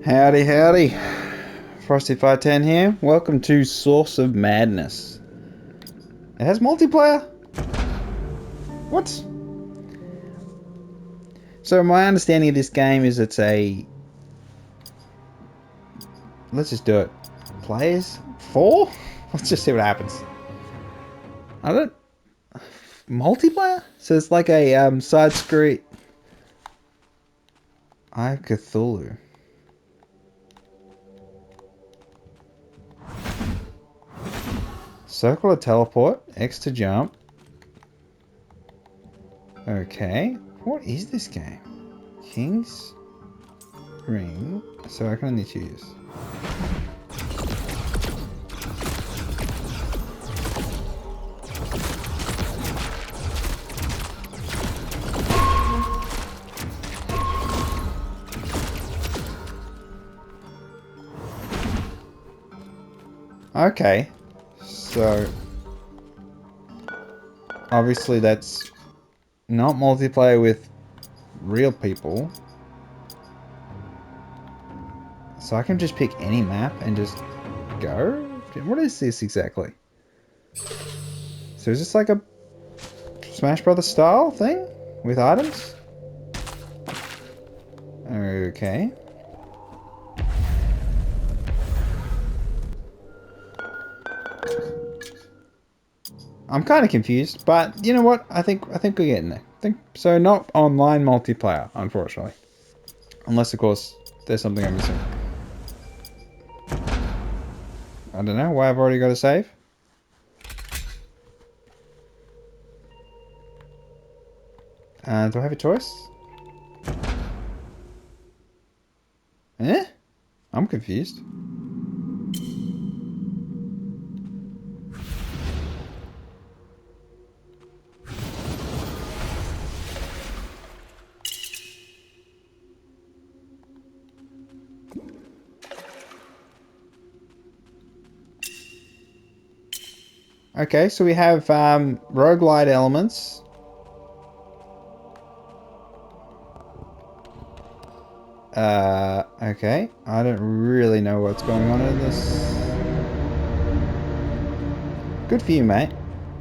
Howdy, howdy. Frosty510 here. Welcome to Source of Madness. It has multiplayer? What? So my understanding of this game is it's a... Let's just do it. Players? 4? Let's just see what happens. I don't... Multiplayer? So it's like a side street... I have Cthulhu. Circle to teleport, X to jump. Okay. What is this game? King's Ring. So I can only choose. Okay. So obviously that's not multiplayer with real people. So I can just pick any map and just go? What is this exactly? So is this like a Smash Brothers style thing? With items? Okay. I'm kind of confused, but you know what? I think we're getting there. So not online multiplayer, unfortunately. Unless of course there's something I'm missing. I don't know why I've already got a save. Do I have a choice? Eh? I'm confused. Okay, so we have roguelite elements. Okay. I don't really know what's going on in this. Good for you, mate.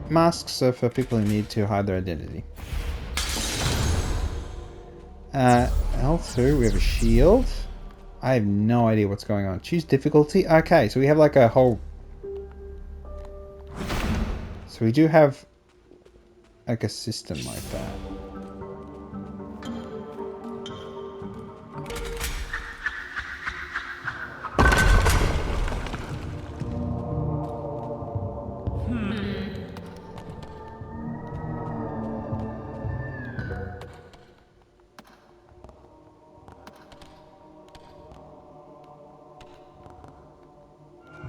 Masks are for people who need to hide their identity. L2, we have a shield. I have no idea what's going on. Choose difficulty. Okay, so we have like a whole... So we do have like a system like that.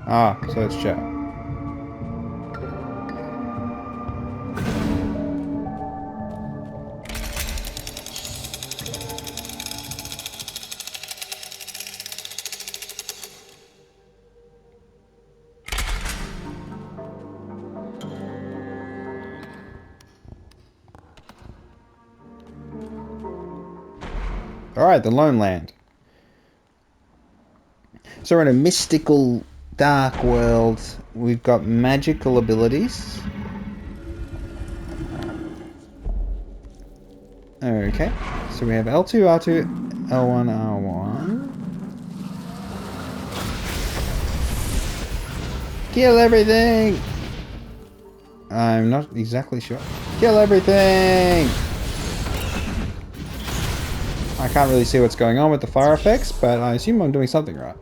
Ah, so it's chat. Alright, the Lone Land. So we're in a mystical, dark world. We've got magical abilities. Okay, so we have L2, R2, L1, R1. Kill everything! I'm not exactly sure. Kill everything! I can't really see what's going on with the fire effects, but I assume I'm doing something right.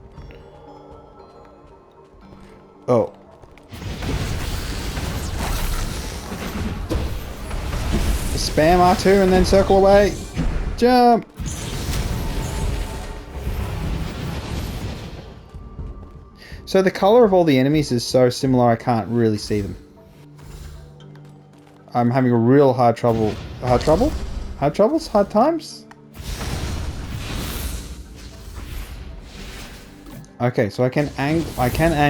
Oh. Spam R2 and then circle away. Jump! So the color of all the enemies is so similar I can't really see them. I'm having a real hard times? Okay, so I can aim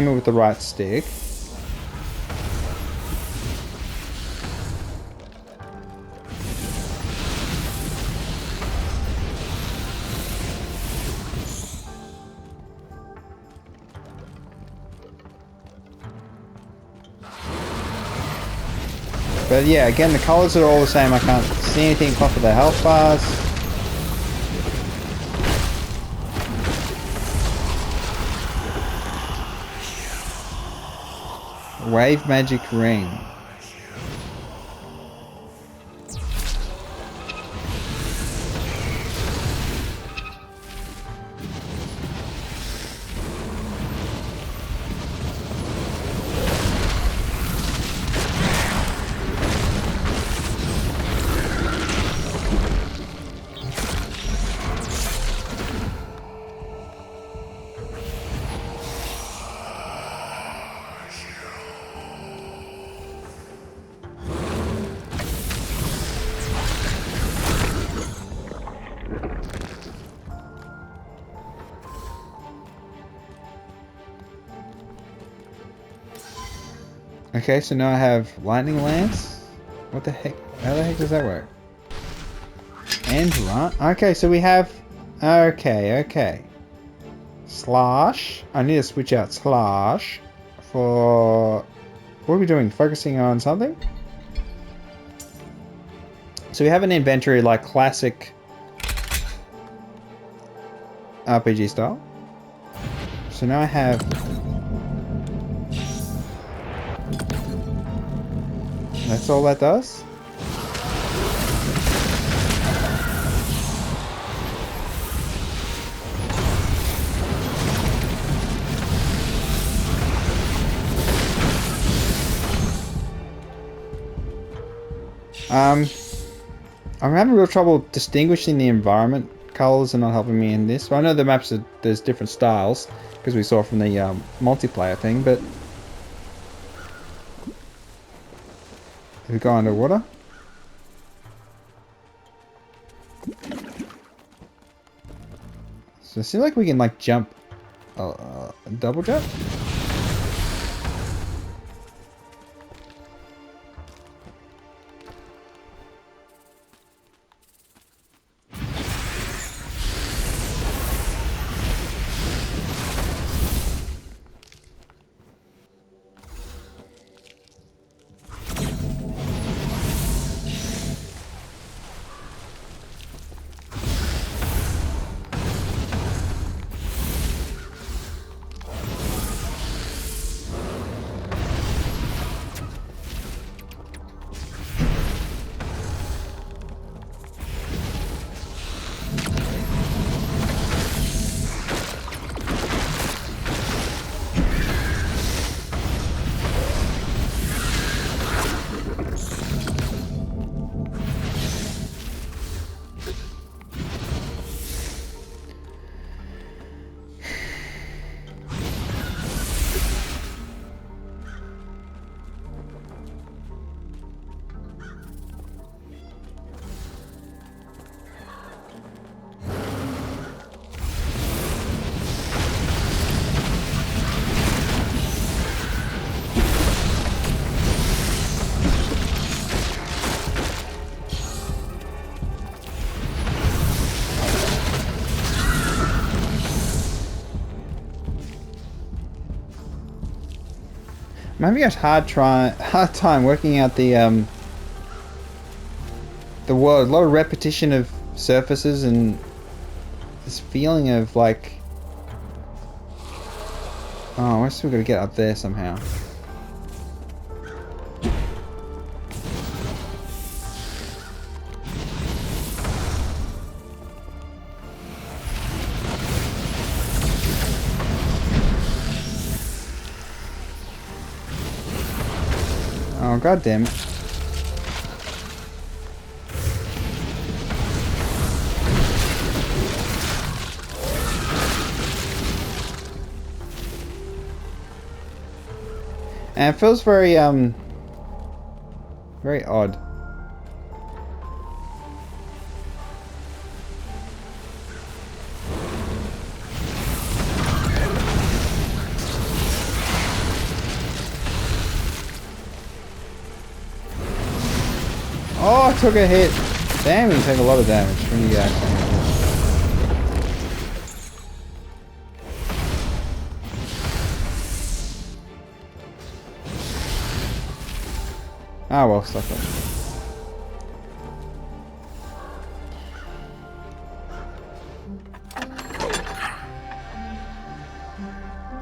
it with the right stick. But yeah, again, the colors are all the same. I can't see anything off of the health bars. Wave magic ring. Okay, so now I have lightning lance. What the heck? How the heck does that work? And run. Okay, so we have. Okay. Slash. I need to switch out slash for. What are we doing? Focusing on something? So we have an inventory like classic RPG style. So now I have. That's all that does? I'm having real trouble distinguishing the environment. Colors are not helping me in this. Well, I know the maps are, there's different styles because we saw from the multiplayer thing, but if we go underwater, so it seems like we can like jump, double jump. I'm having a hard time working out the world. A lot of repetition of surfaces and this feeling of like, oh, we're still gonna get up there somehow. Oh, god damn it. And it feels very very odd. Oh, I took a hit. Damn, you take a lot of damage when you get accidentally hit. Ah, well, stuff that.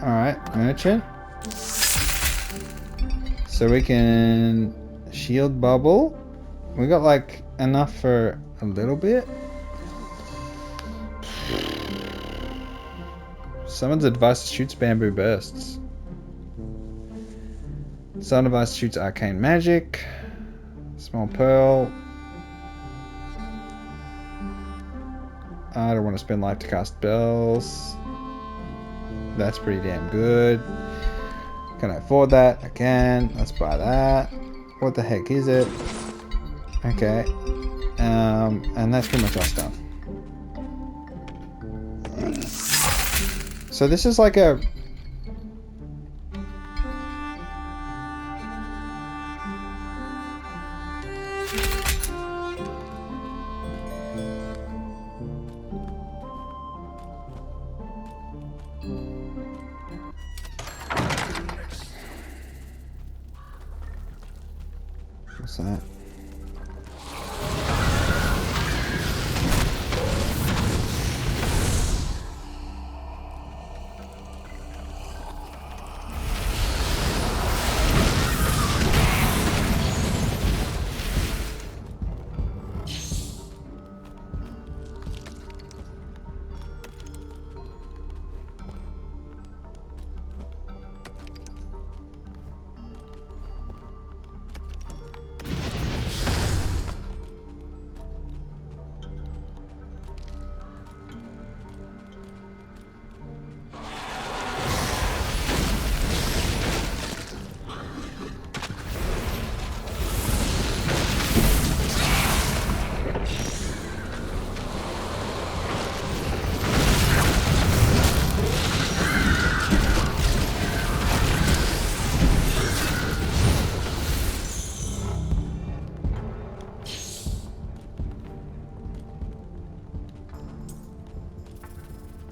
Alright, merchant. So we can shield bubble. We got like enough for a little bit. Someone's advice shoots bamboo bursts. Some device shoots arcane magic. Small pearl. I don't want to spend life to cast spells. That's pretty damn good. Can I afford that? I can. Let's buy that. What the heck is it? Okay. And that's pretty much us done. So this is like a... What's that?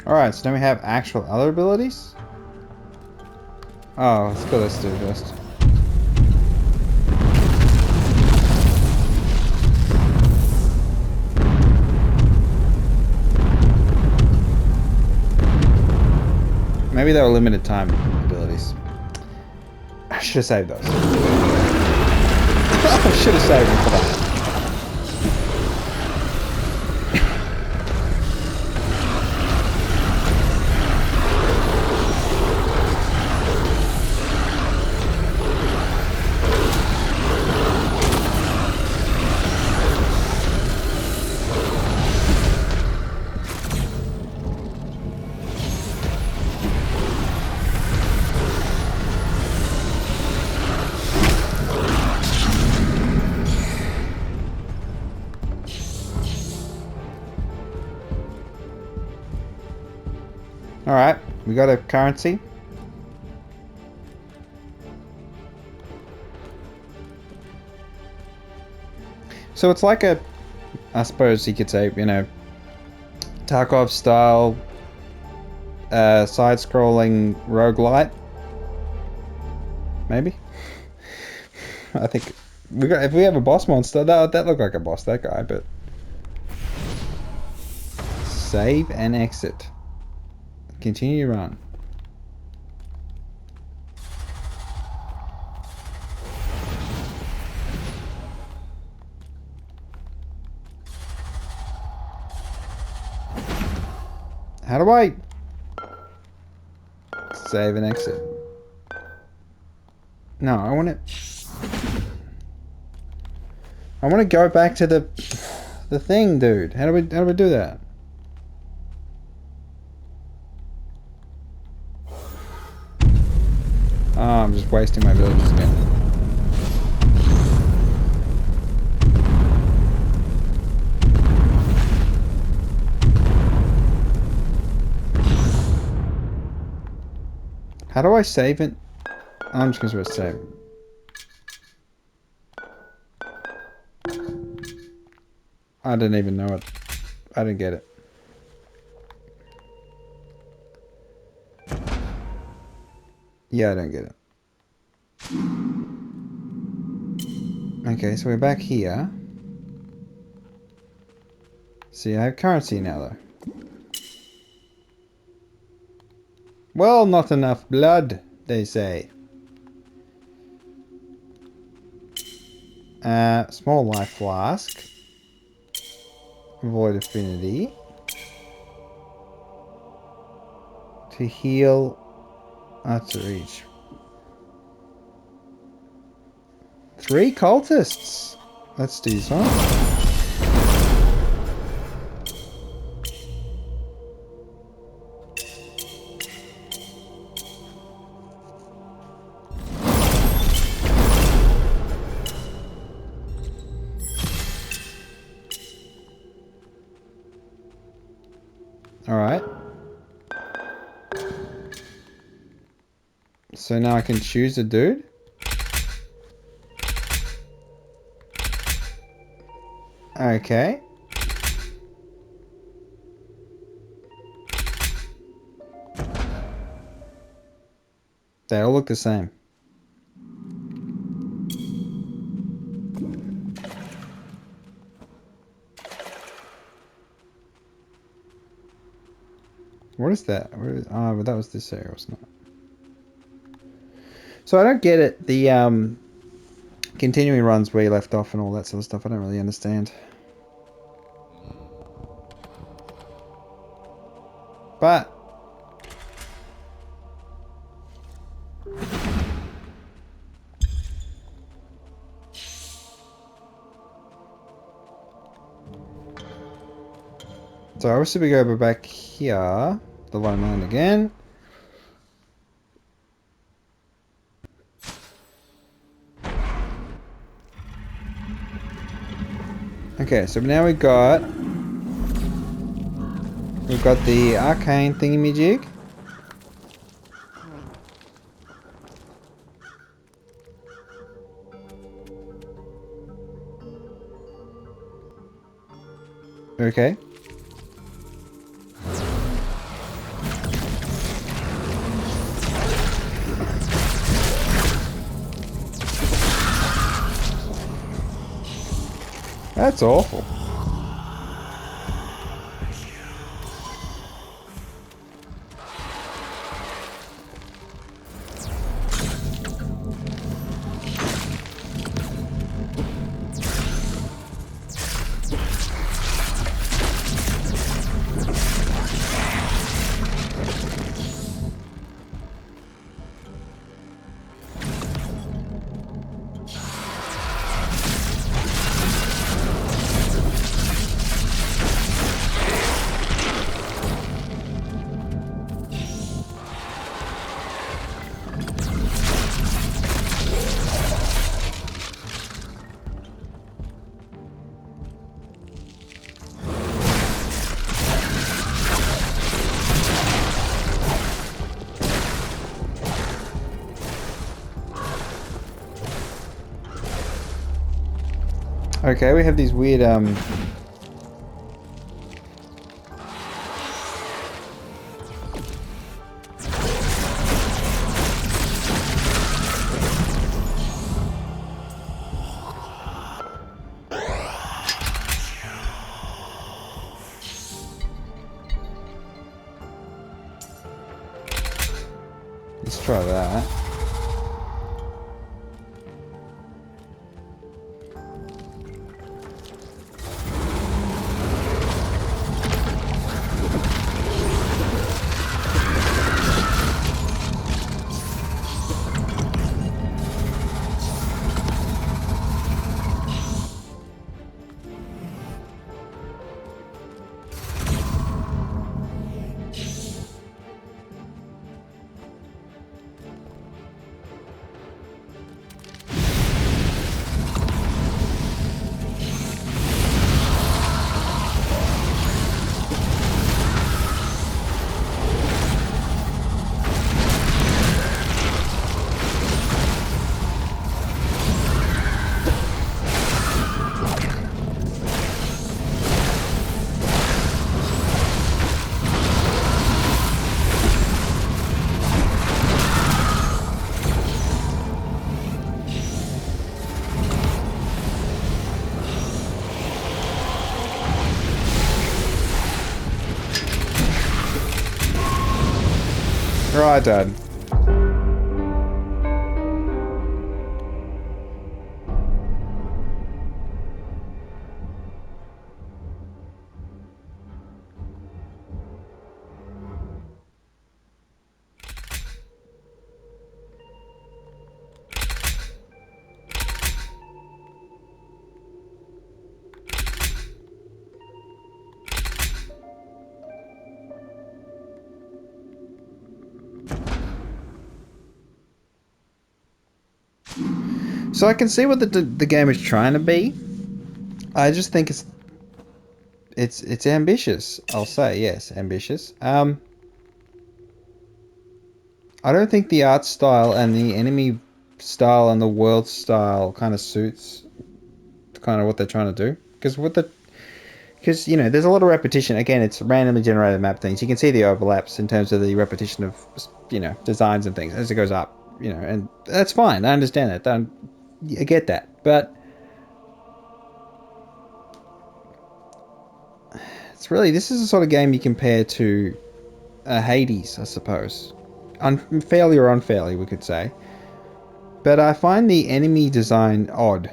Alright, so now we have actual other abilities? Oh, let's go this dude first. Maybe they were limited time abilities. I should have saved those. I should have saved them for that. Alright, we got a currency. So it's like a, I suppose you could say, you know, Tarkov style side-scrolling roguelite. Maybe. I think we got, if we have a boss monster, that looked like a boss, that guy, but save and exit. Continue run. How do I save and exit? No, I want to go back to the thing, dude. How do we do that? Oh, I'm just wasting my villages again. How do I save it? I'm just going to save it. I didn't even know it. I didn't get it. Yeah, I don't get it. Okay, so we're back here. See, I have currency now, though. Well, not enough blood, they say. Small life flask. Void affinity. To heal. That's to reach. 3 cultists. Let's do this one. Alright. So now I can choose a dude. Okay. They all look the same. What is that? Oh, but that was this area, wasn't it? So I don't get it. The continuing runs where you left off and all that sort of stuff. I don't really understand. But so obviously we go back here, the lone mine again. Okay, so now we've got the arcane thingamajig. Okay. That's awful. Okay, we have these weird let's try that. Right, Dad. So I can see what the game is trying to be. I just think it's ambitious. I'll say yes, ambitious. I don't think the art style and the enemy style and the world style kind of suits kind of what they're trying to do. Because you know there's a lot of repetition. Again, it's randomly generated map things. You can see the overlaps in terms of the repetition of designs and things as it goes up. And that's fine. I understand that. I get that, but this is the sort of game you compare to Hades, I suppose. Fairly or unfairly, we could say. But I find the enemy design odd,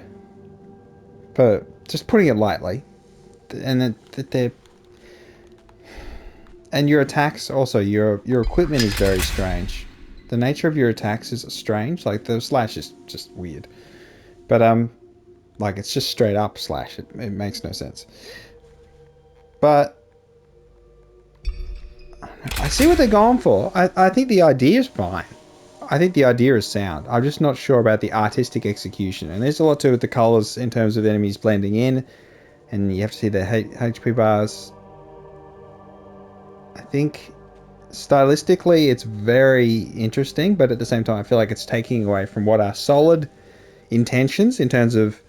for just putting it lightly, and that they're and your attacks also your equipment is very strange. The nature of your attacks is strange. Like the slash is just weird, but like it's just straight up slash. It makes no sense. But I see what they're going for. I think the idea is fine. I think the idea is sound. I'm just not sure about the artistic execution. And there's a lot to it with the colors in terms of enemies blending in, and you have to see the HP bars. I think stylistically it's very interesting, but at the same time I feel like it's taking away from what are solid intentions in terms of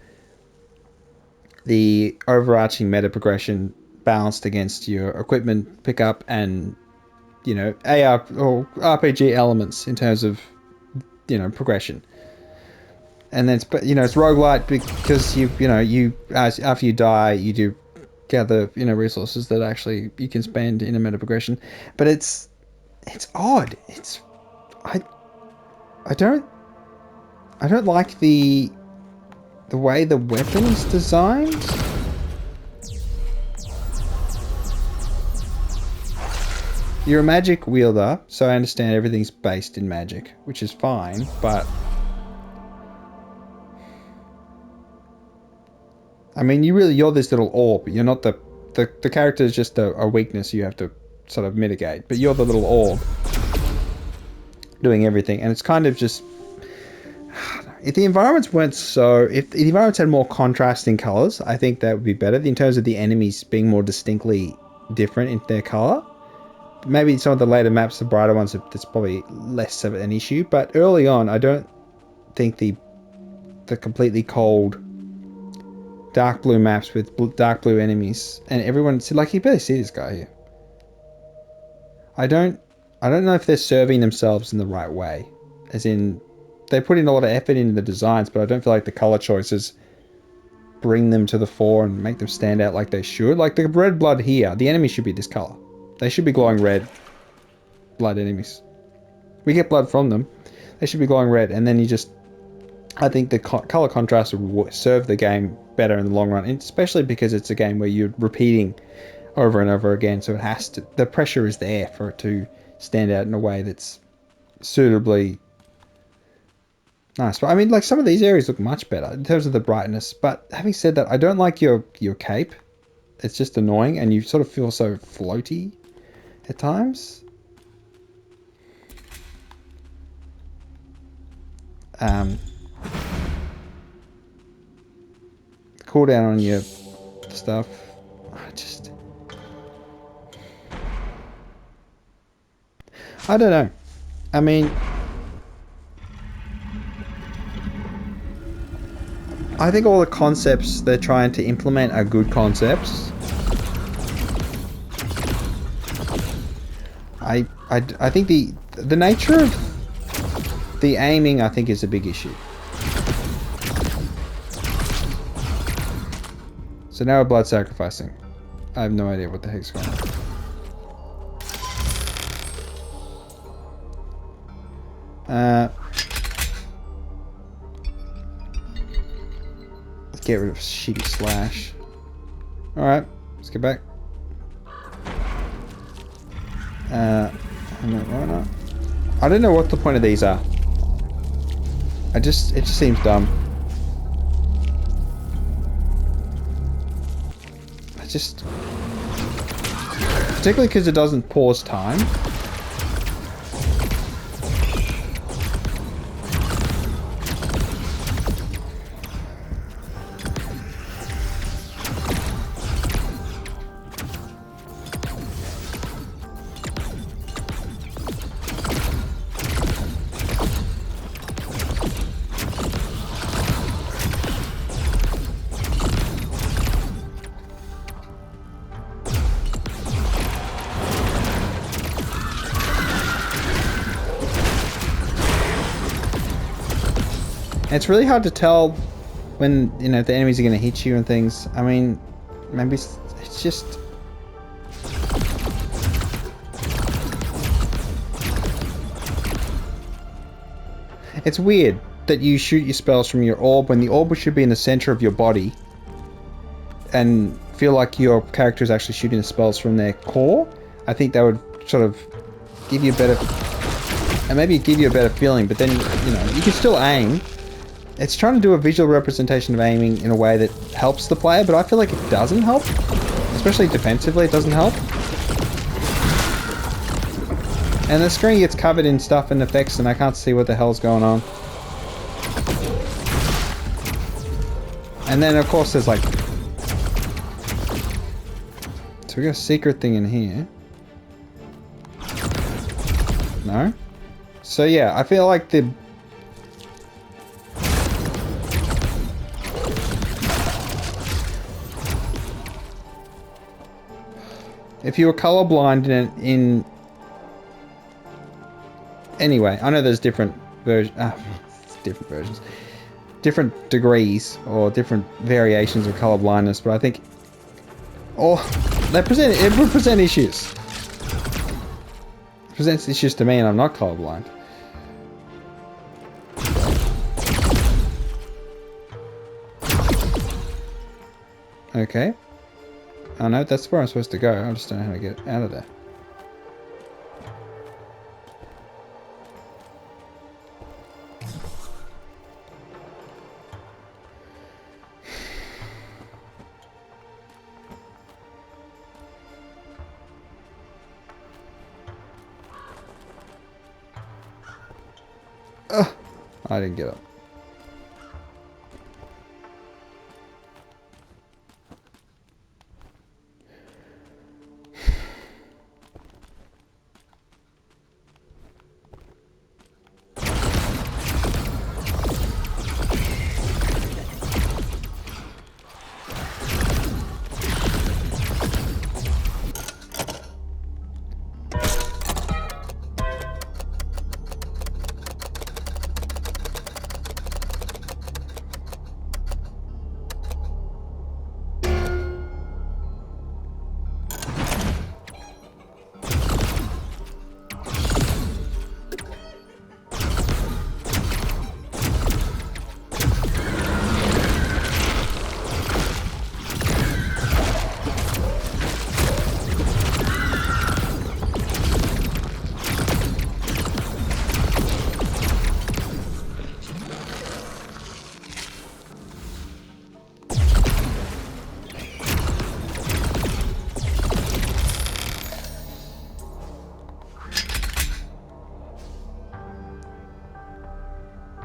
the overarching meta progression balanced against your equipment pickup and AR or RPG elements in terms of progression. And then it's roguelite because after you die you do gather resources that actually you can spend in a meta progression, but it's odd. I I don't I don't like the way the weapon's designed. You're a magic wielder, so I understand everything's based in magic, which is fine, but I mean, you're this little orb. You're not the character is just a weakness you have to sort of mitigate, but you're the little orb doing everything, and it's kind of just if the environments had more contrasting colors, I think that would be better in terms of the enemies being more distinctly different in their color. Maybe some of the later maps, the brighter ones, that's probably less of an issue. But early on, I don't think the completely cold, dark blue maps with dark blue enemies and everyone, like you barely see this guy here. I don't know if they're serving themselves in the right way. As in, they put in a lot of effort into the designs, but I don't feel like the color choices bring them to the fore and make them stand out like they should. Like the red blood here, the enemy should be this color. They should be glowing red blood enemies. We get blood from them. They should be glowing red, and then I think the color contrast would serve the game better in the long run, especially because it's a game where you're repeating over and over again, so the pressure is there for it to stand out in a way that's suitably nice. But I mean, like some of these areas look much better in terms of the brightness, but having said that, I don't like your cape. It's just annoying, and you sort of feel so floaty at times. Cooldown on your stuff. I don't know. I mean, I think all the concepts they're trying to implement are good concepts. I think the nature of the aiming, I think, is a big issue. So now we're blood sacrificing. I have no idea what the heck's going on. Let's get rid of shitty slash. Alright, let's get back. No, why not? I don't know what the point of these are. It just seems dumb. Particularly because it doesn't pause time. It's really hard to tell when, you know, the enemies are going to hit you and things. I mean, maybe it's just... It's weird that you shoot your spells from your orb when the orb should be in the center of your body and feel like your character is actually shooting the spells from their core. I think that would sort of give you a better... And maybe give you a better feeling, but then, you know, you can still aim. It's trying to do a visual representation of aiming in a way that helps the player, but I feel like it doesn't help. Especially defensively, it doesn't help. And the screen gets covered in stuff and effects and I can't see what the hell's going on. And then of course there's like... So we got a secret thing in here. No? So yeah, I feel like the... If you were colorblind in anyway, I know there's different versions, different degrees or different variations of colorblindness, but I think, it would present issues. It presents issues to me, and I'm not colorblind. Okay. Oh no, that's where I'm supposed to go. I just don't know how to get out of there. Ugh, I didn't get up.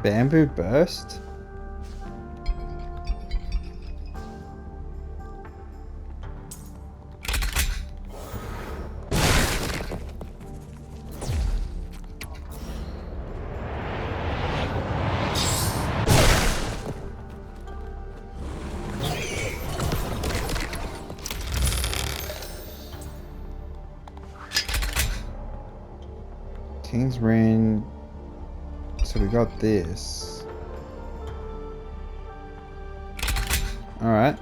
Bamboo burst? King's Reign. So we got this. Alright.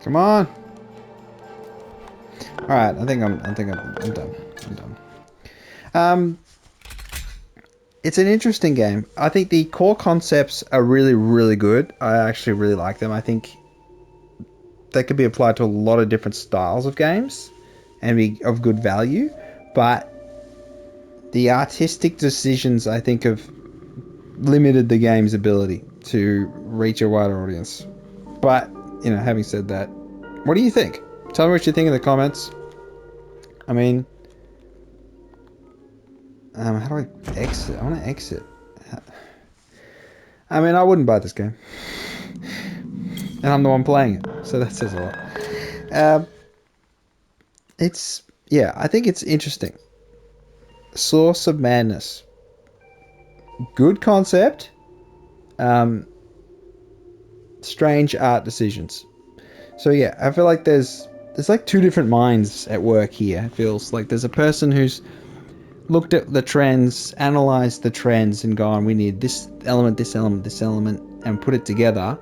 Come on. All right, I think I'm done. I'm done. Um, it's an interesting game. I think the core concepts are really, really good. I actually really like them. I think they could be applied to a lot of different styles of games and be of good value. But the artistic decisions, I think, have limited the game's ability to reach a wider audience. But, you know, having said that, what do you think? Tell me what you think in the comments. I mean, how do I exit? I want to exit. I mean, I wouldn't buy this game. And I'm the one playing it. So that says a lot. Yeah, I think it's interesting. Source of Madness. Good concept. Strange art decisions. So yeah, I feel like there's like two different minds at work here. It feels like there's a person who's looked at the trends, analyzed the trends, and gone, we need this element, this element, this element, and put it together.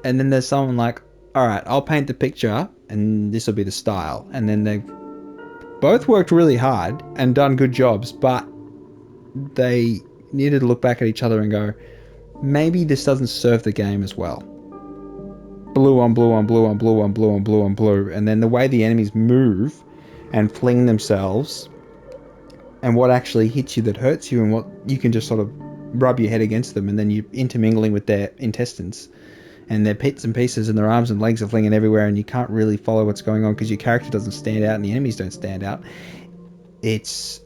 And then there's someone like, all right, I'll paint the picture, and this will be the style. And then they've both worked really hard and done good jobs, but they needed to look back at each other and go, maybe this doesn't serve the game as well. Blue on blue on blue on blue on blue on blue on blue, and then the way the enemies move and fling themselves, and what actually hits you that hurts you, and what you can just sort of rub your head against them, and then you're intermingling with their intestines, and their bits and pieces, and their arms and legs are flinging everywhere, and you can't really follow what's going on because your character doesn't stand out and the enemies don't stand out. It's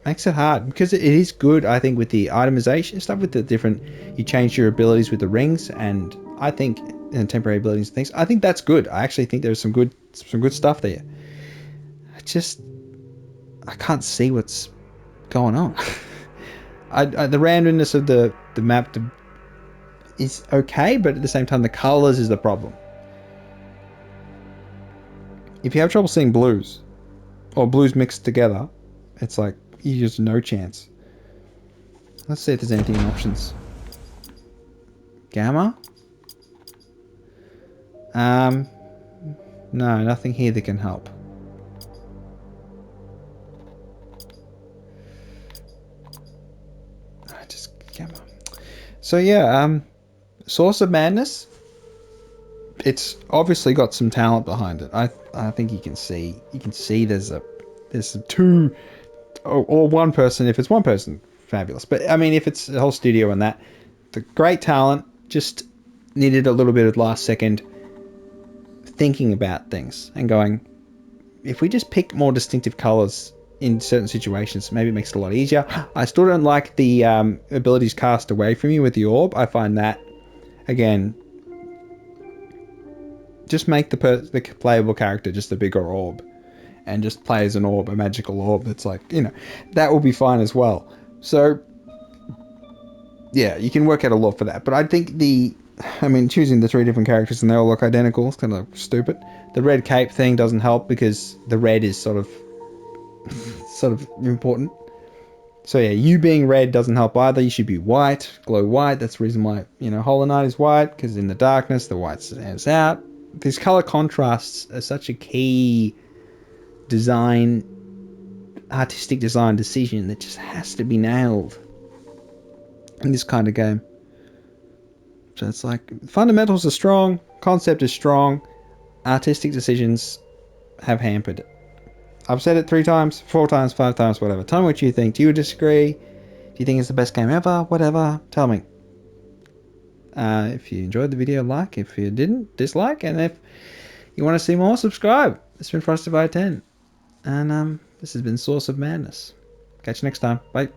makes it hard because it is good, I think, with the itemization stuff, with the different, you change your abilities with the rings, and I think, and temporary abilities and things, I think that's good. I actually think there's some good stuff there. I can't see what's going on. The randomness of the map is okay, but at the same time, the colors is the problem. If you have trouble seeing blues, or blues mixed together, it's like, you just no chance. Let's see if there's anything in options. Gamma? No, nothing here that can help. Just gamma. So yeah, Source of Madness. It's obviously got some talent behind it. I think you can see there's two or one person. If it's one person, fabulous. But I mean, if it's the whole studio and that, the great talent, just needed a little bit of last second thinking about things and going, if we just pick more distinctive colors in certain situations, maybe it makes it a lot easier. I still don't like the abilities cast away from you with the orb. I find that, again, just make the playable character just a bigger orb and just play as an orb, a magical orb that's like, you know, that will be fine as well. So yeah, you can work out a lot for that. But I think choosing the three different characters and they all look identical is kind of stupid. The red cape thing doesn't help because the red is sort of important. So yeah, you being red doesn't help either. You should be white, glow white. That's the reason why, you know, Hollow Knight is white, because in the darkness the white stands out. These color contrasts are such a key artistic design decision that just has to be nailed in this kind of game. So it's like, fundamentals are strong, concept is strong, artistic decisions have hampered it. I've said it 3 times, 4 times, 5 times, whatever. Tell me what you think. Do you disagree? Do you think it's the best game ever? Whatever. Tell me. If you enjoyed the video, like. If you didn't, dislike. And if you want to see more, subscribe. It's been Frosted by 10. And this has been Source of Madness. Catch you next time. Bye.